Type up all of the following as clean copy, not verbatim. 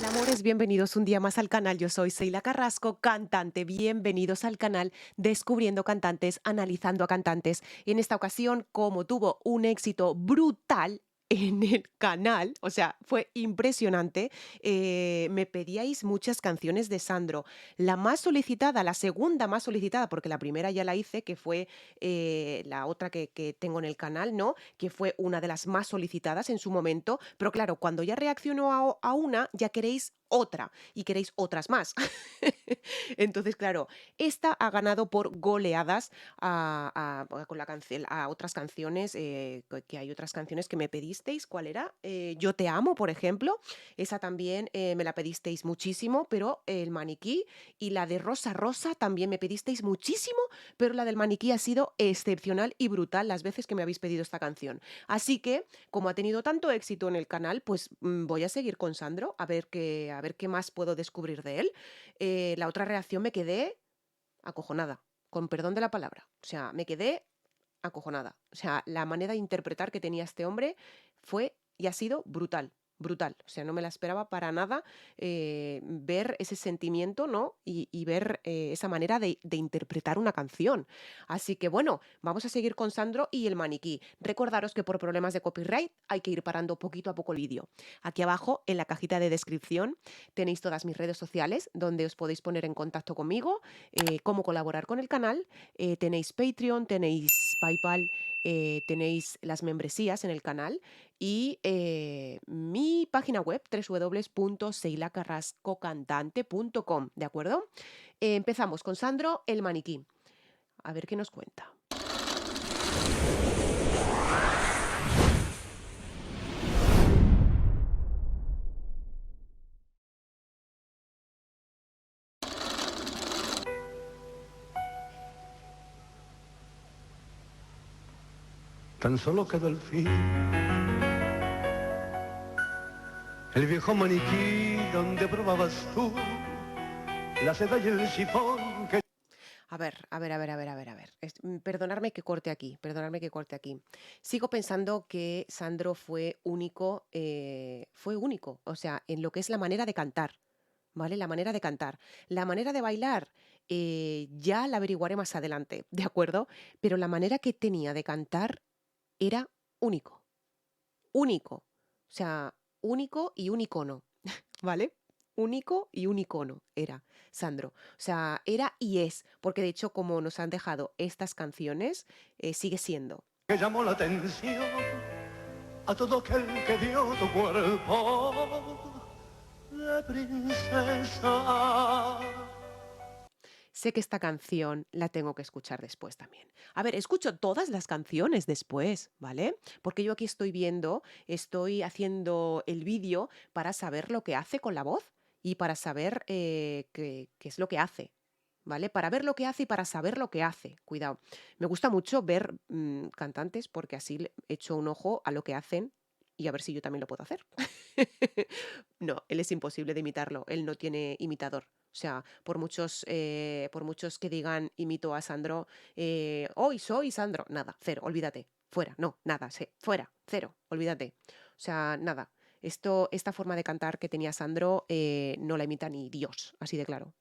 Hola amores, bienvenidos un día más al canal. Yo soy Seila Carrasco, cantante. Bienvenidos al canal Descubriendo Cantantes, analizando a cantantes. En esta ocasión, como tuvo un éxito brutal en el canal, o sea, fue impresionante, me pedíais muchas canciones de Sandro. La más solicitada, la segunda más solicitada, porque la primera ya la hice, que fue la otra que tengo en el canal, ¿no? Que fue una de las más solicitadas en su momento, pero claro, cuando ya reaccionó a una, ya queréis otra y queréis otras más. Entonces, claro, esta ha ganado por goleadas con a otras canciones, que hay otras canciones que me pedisteis. ¿Cuál era? Yo te amo, por ejemplo. Esa también me la pedisteis muchísimo, pero el maniquí y la de Rosa Rosa también me pedisteis muchísimo, pero la del maniquí ha sido excepcional y brutal las veces que me habéis pedido esta canción. Así que, como ha tenido tanto éxito en el canal, pues voy a seguir con Sandro a ver qué más puedo descubrir de él. La otra reacción me quedé acojonada, con perdón de la palabra. O sea, me quedé acojonada. O sea, la manera de interpretar que tenía este hombre fue y ha sido brutal. Brutal, o sea, no me la esperaba para nada ver ese sentimiento, ¿no? Y ver esa manera de interpretar una canción. Así que bueno, vamos a seguir con Sandro y el maniquí. Recordaros que por problemas de copyright hay que ir parando poquito a poco el vídeo. Aquí abajo, en la cajita de descripción, tenéis todas mis redes sociales donde os podéis poner en contacto conmigo, cómo colaborar con el canal. Tenéis Patreon, tenéis PayPal, tenéis las membresías en el canal y mi página web www.seilacarrascocantante.com, ¿de acuerdo? Empezamos con Sandro, el maniquí. A ver qué nos cuenta. Tan solo quedó el fin, el viejo maniquí donde probabas tú la seda y el sifón que... A ver, a ver, a ver, a ver, a ver, a ver. Perdonadme que corte aquí, perdonadme que corte aquí. Sigo pensando que Sandro fue único, o sea, en lo que es la manera de cantar. ¿Vale? La manera de cantar. La manera de bailar, ya la averiguaré más adelante, ¿de acuerdo? Pero la manera que tenía de cantar era único, único. O sea, único y un icono, ¿vale? Único y un icono era Sandro. O sea, era y es, porque de hecho como nos han dejado estas canciones, sigue siendo. que llamó la atención a todo aquel que dio tu cuerpo de princesa. Sé que esta canción la tengo que escuchar después también. A ver, escucho todas las canciones después, ¿vale? Porque yo aquí estoy viendo, estoy haciendo el vídeo para saber lo que hace con la voz y para saber qué es lo que hace, ¿vale? Para ver lo que hace y para saber lo que hace. Cuidado. Me gusta mucho ver cantantes porque así le echo un ojo a lo que hacen y a ver si yo también lo puedo hacer. No, él es imposible de imitarlo, él no tiene imitador. O sea, por muchos que digan imito a Sandro, hoy soy Sandro, nada, cero, olvídate, fuera, no, nada, fuera, cero, olvídate. O sea, nada. Esta forma de cantar que tenía Sandro no la imita ni Dios, así de claro.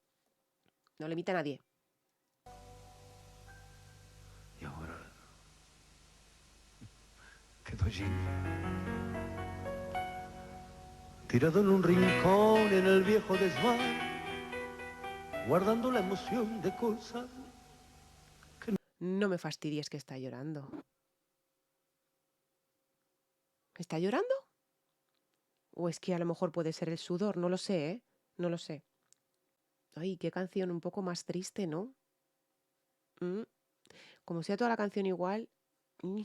No la imita nadie. Y ahora quedó allí, tirado en un rincón en el viejo desván, guardando la emoción de cosas que No me fastidies que está llorando. ¿Está llorando? O es que a lo mejor puede ser el sudor, no lo sé, ¿eh? No lo sé. Ay, qué canción un poco más triste, ¿no? Mm, Como sea toda la canción igual, mm,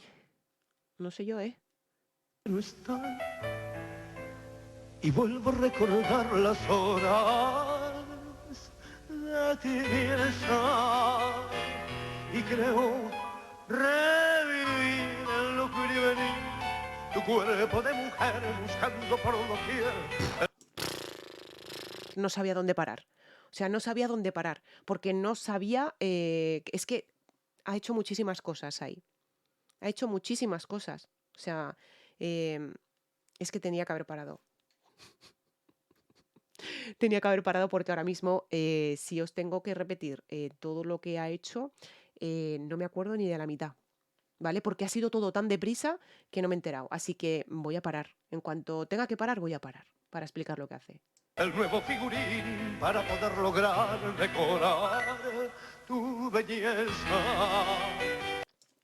no sé yo, ¿eh? no están. Y vuelvo a recordar las horas de tibieza y creo revivir en lo que venir tu cuerpo de mujer buscando por doquier. No sabía dónde parar. O sea, no sabía dónde parar, porque no sabía, es que ha hecho muchísimas cosas ahí. Ha hecho muchísimas cosas. O sea, em, es que tenía que haber parado. Tenía que haber parado porque ahora mismo, si os tengo que repetir todo lo que ha hecho, no me acuerdo ni de la mitad, ¿vale? Porque ha sido todo tan deprisa que no me he enterado. Así que voy a parar. En cuanto tenga que parar, voy a parar para explicar lo que hace. El nuevo figurín para poder lograr decorar tu belleza.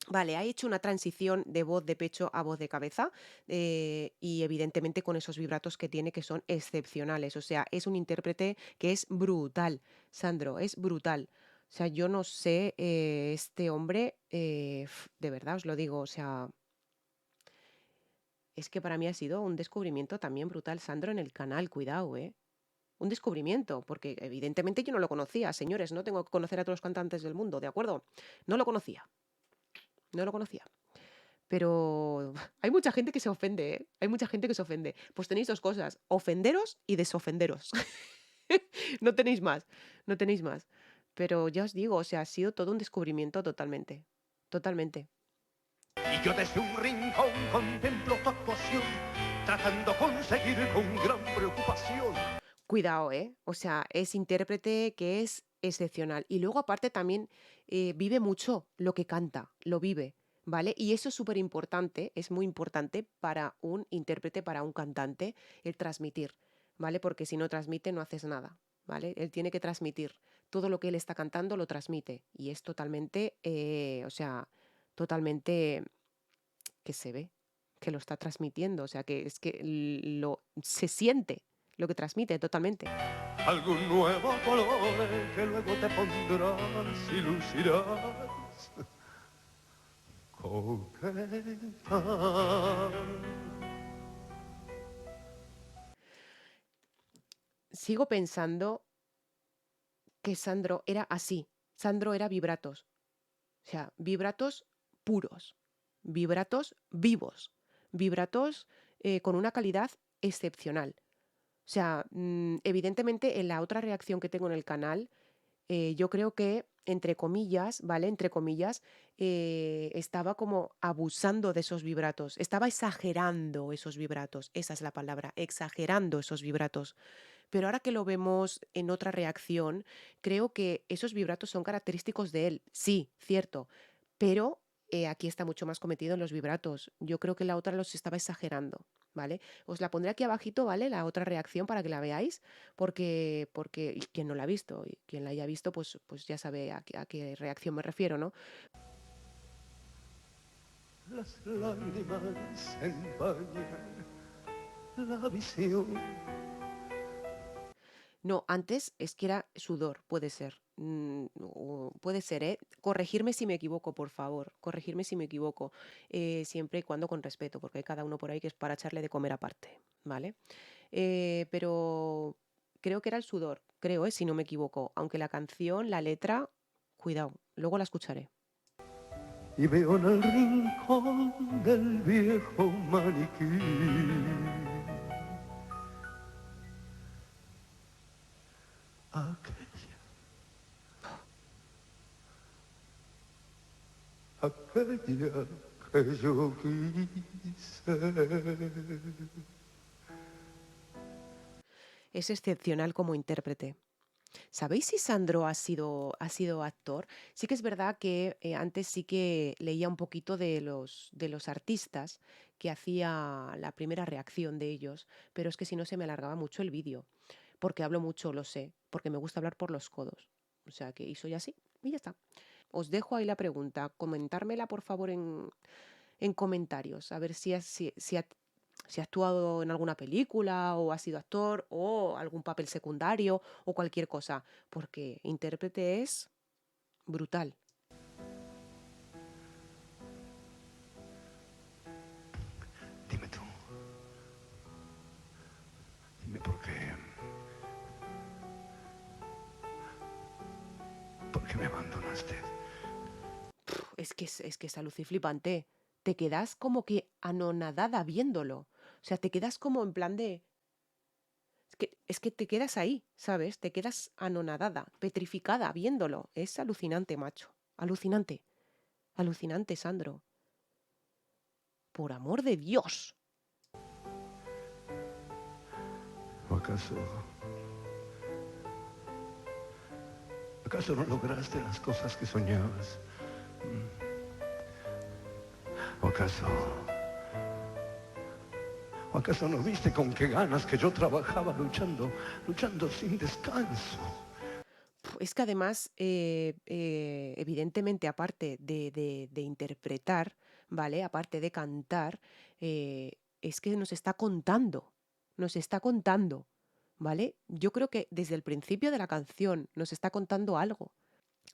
Vale, ha hecho una transición de voz de pecho a voz de cabeza y evidentemente con esos vibratos que tiene que son excepcionales. O sea, es un intérprete que es brutal, Sandro, es brutal. O sea, yo no sé, este hombre, de verdad os lo digo, o sea, es que para mí ha sido un descubrimiento también brutal, Sandro, en el canal, cuidado, ¿eh? Un descubrimiento, porque evidentemente yo no lo conocía, señores, no tengo que conocer a todos los cantantes del mundo, ¿de acuerdo? No lo conocía, no lo conocía. Pero hay mucha gente que se ofende, ¿eh? Hay mucha gente que se ofende. Pues tenéis dos cosas, ofenderos y desofenderos. No tenéis más, no tenéis más. Pero ya os digo, o sea, ha sido todo un descubrimiento totalmente, totalmente. Y yo desde un rincón contemplo tu actuación, tratando conseguir con gran preocupación. Cuidado, ¿eh? O sea, es intérprete que es excepcional. Y luego aparte también vive mucho lo que canta, lo vive, ¿vale? Y eso es súper importante, es muy importante para un intérprete, para un cantante, el transmitir, ¿vale? Porque si no transmite no haces nada, ¿vale? Él tiene que transmitir. Todo lo que él está cantando lo transmite. Y es totalmente, o sea, totalmente que se ve que lo está transmitiendo. O sea, que es que se siente lo que transmite totalmente. Algún nuevo color que luego te pondrás y lucirás coqueta. Sigo pensando que Sandro era así. Sandro era vibratos. O sea, vibratos puros. Vibratos vivos. Vibratos con una calidad excepcional. O sea, evidentemente en la otra reacción que tengo en el canal, yo creo que, entre comillas, ¿vale? Entre comillas, estaba como abusando de esos vibratos. Estaba exagerando esos vibratos. Esa es la palabra, exagerando esos vibratos. Pero ahora que lo vemos en otra reacción, creo que esos vibratos son característicos de él. Sí, cierto, pero aquí está mucho más cometido en los vibratos. Yo creo que la otra los estaba exagerando, ¿vale? Os la pondré aquí abajito, ¿vale? La otra reacción para que la veáis, porque y quien no la ha visto y quien la haya visto, pues ya sabe a qué reacción me refiero, ¿no? Las lágrimas empañan la visión. No, antes es que era sudor, puede ser. O puede ser, ¿eh? Corregirme si me equivoco, por favor. Corregirme si me equivoco. Siempre y cuando con respeto, porque hay cada uno por ahí que es para echarle de comer aparte, ¿vale? Pero creo que era el sudor, creo, ¿eh? Si no me equivoco. Aunque la canción, la letra, cuidado, luego la escucharé. Y veo en el rincón del viejo maniquí aquella, aquella que yo quise. Es excepcional como intérprete. ¿Sabéis si Sandro ha sido actor? Sí que es verdad que antes sí que leía un poquito de los artistas que hacía la primera reacción de ellos, pero es que si no se me alargaba mucho el vídeo, porque hablo mucho, lo sé, porque me gusta hablar por los codos. O sea que y soy así, y ya está. Os dejo ahí la pregunta, comentármela por favor en comentarios, a ver si ha actuado en alguna película o ha sido actor o algún papel secundario o cualquier cosa, porque intérprete es brutal. Dime tú, dime por qué me abandonaste. Es que es alucinante. Te quedas como que anonadada viéndolo. O sea, te quedas como en plan de... Es que te quedas ahí, ¿sabes? Te quedas anonadada, petrificada viéndolo. Es alucinante, macho. Alucinante. Alucinante, Sandro. Por amor de Dios. ¿O acaso ¿Acaso no lograste las cosas que soñabas? ¿O acaso... ¿O acaso no viste con qué ganas que yo trabajaba luchando sin descanso? Es que además, evidentemente, aparte de interpretar, ¿vale? Aparte de cantar, es que nos está contando, ¿vale? Yo creo que desde el principio de la canción nos está contando algo.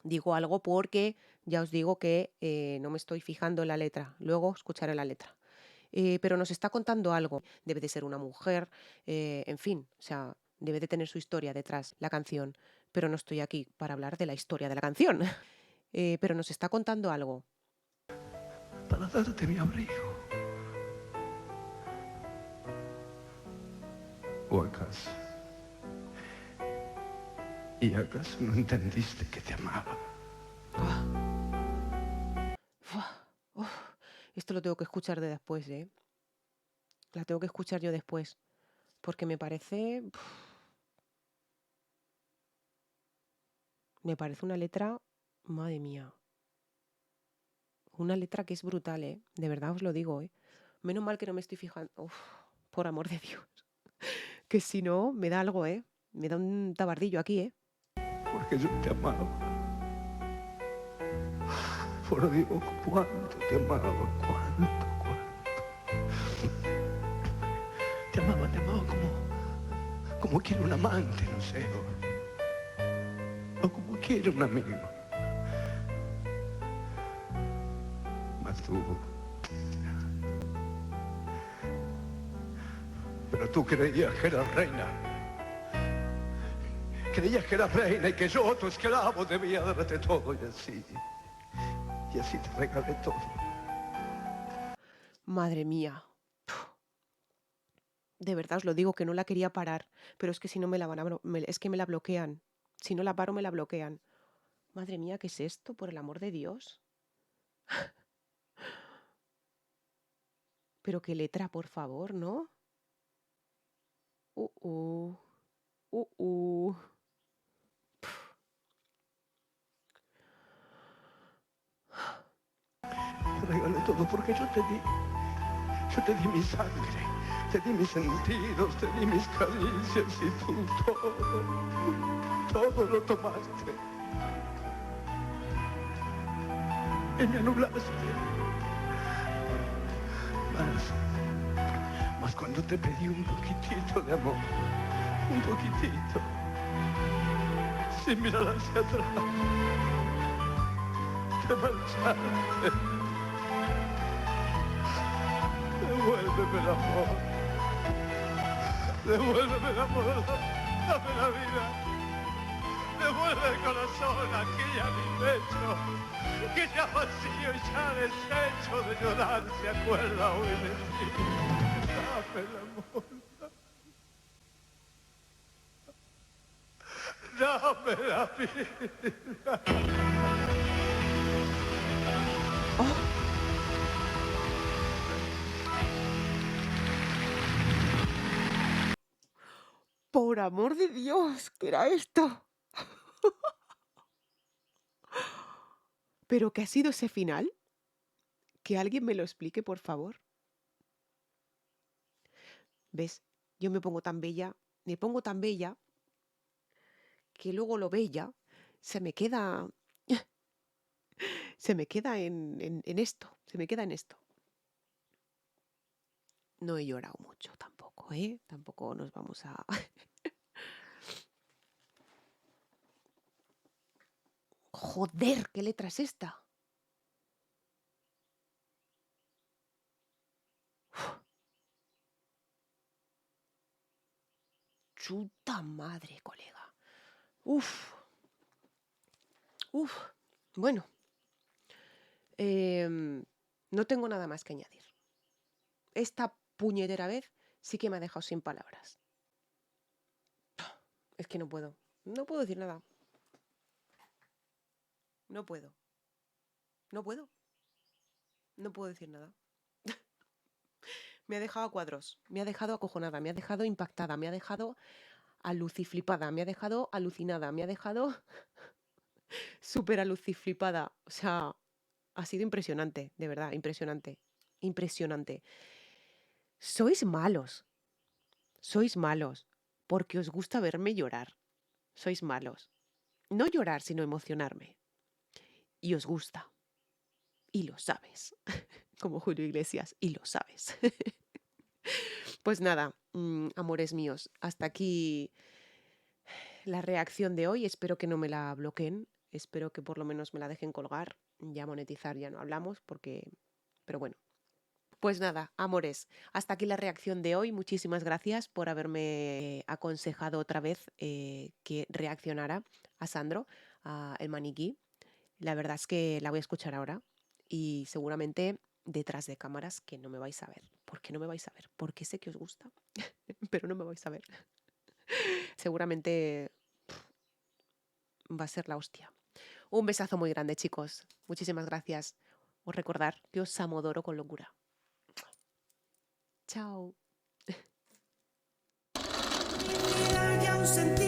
Digo algo porque ya os digo que no me estoy fijando en la letra, luego escucharé la letra. Pero nos está contando algo. Debe de ser una mujer, en fin, o sea, debe de tener su historia detrás la canción, pero no estoy aquí para hablar de la historia de la canción. Pero nos está contando algo. Para darte mi abrigo. ¿O acaso? ¿Y acaso no entendiste que te amaba? Fua, uf, esto lo tengo que escuchar de después, ¿eh? La tengo que escuchar yo después, porque me parece una letra, madre mía, una letra que es brutal, ¿eh? De verdad os lo digo, ¿eh? Menos mal que no me estoy fijando, uf, por amor de Dios, que si no, me da algo, ¿eh? Me da un tabardillo aquí, ¿eh? Porque yo te amaba. Por Dios, cuánto te amaba, cuánto. Te amaba como quiere un amante, no sé. O como quiere un amigo. Mas tú... Pero tú creías que eras reina. Creías que eras reina y que yo, tu esclavo, debía darte todo y así. Y así te regalé todo. Madre mía, de verdad os lo digo que no la quería parar, pero es que si no me la van a, es que me la bloquean. Si no la paro, me la bloquean. Madre mía, ¿qué es esto? Por el amor de Dios. Pero qué letra, por favor, ¿no? Uh, uh, uh, uh. Te regalé todo porque yo te di mi sangre, te di mis sentidos, te di mis caricias y tú todo lo tomaste. Y me anulaste. Mas cuando te pedí un poquitito de amor, un poquitito, sin mirar hacia atrás, te marchaste. Devuélveme el amor, devuélveme el amor, dame la vida, devuelve el corazón aquí a mi pecho, que ya vacío y ya deshecho de llorar se acuerda hoy de ti. Dame el amor, dame la vida. ¡Oh! Por amor de Dios, ¿qué era esto? ¿Pero qué ha sido ese final? Que alguien me lo explique, por favor. ¿Ves? Yo me pongo tan bella, que luego lo bella se me queda, se me queda en esto, se me queda en esto. No he llorado mucho tampoco, ¿eh? Tampoco nos vamos a... Joder, ¿qué letra es esta? Chuta madre, colega. Uf, uf. Bueno, no tengo nada más que añadir. Esta puñetera vez sí que me ha dejado sin palabras. Es que no puedo. No puedo decir nada. No puedo. No puedo. No puedo decir nada. Me ha dejado a cuadros. Me ha dejado acojonada. Me ha dejado impactada. Me ha dejado aluciflipada. Me ha dejado alucinada. Me ha dejado... Súper aluciflipada. O sea, ha sido impresionante, de verdad, impresionante. Impresionante. Sois malos, sois malos, porque os gusta verme llorar. Sois malos. No llorar, sino emocionarme. Y os gusta. Y lo sabes. Como Julio Iglesias. Y lo sabes. Pues nada, amores míos, hasta aquí la reacción de hoy. Espero que no me la bloqueen. Espero que por lo menos me la dejen colgar. Ya monetizar ya no hablamos porque... Pero bueno. Pues nada, amores, hasta aquí la reacción de hoy. Muchísimas gracias por haberme aconsejado otra vez que reaccionara a Sandro, a el maniquí. La verdad es que la voy a escuchar ahora y seguramente detrás de cámaras que no me vais a ver. ¿Por qué no me vais a ver? Porque sé que os gusta, pero no me vais a ver. Seguramente va a ser la hostia. Un besazo muy grande, chicos. Muchísimas gracias. Os recordar que os amodoro con locura. Chao. Ya un sentido.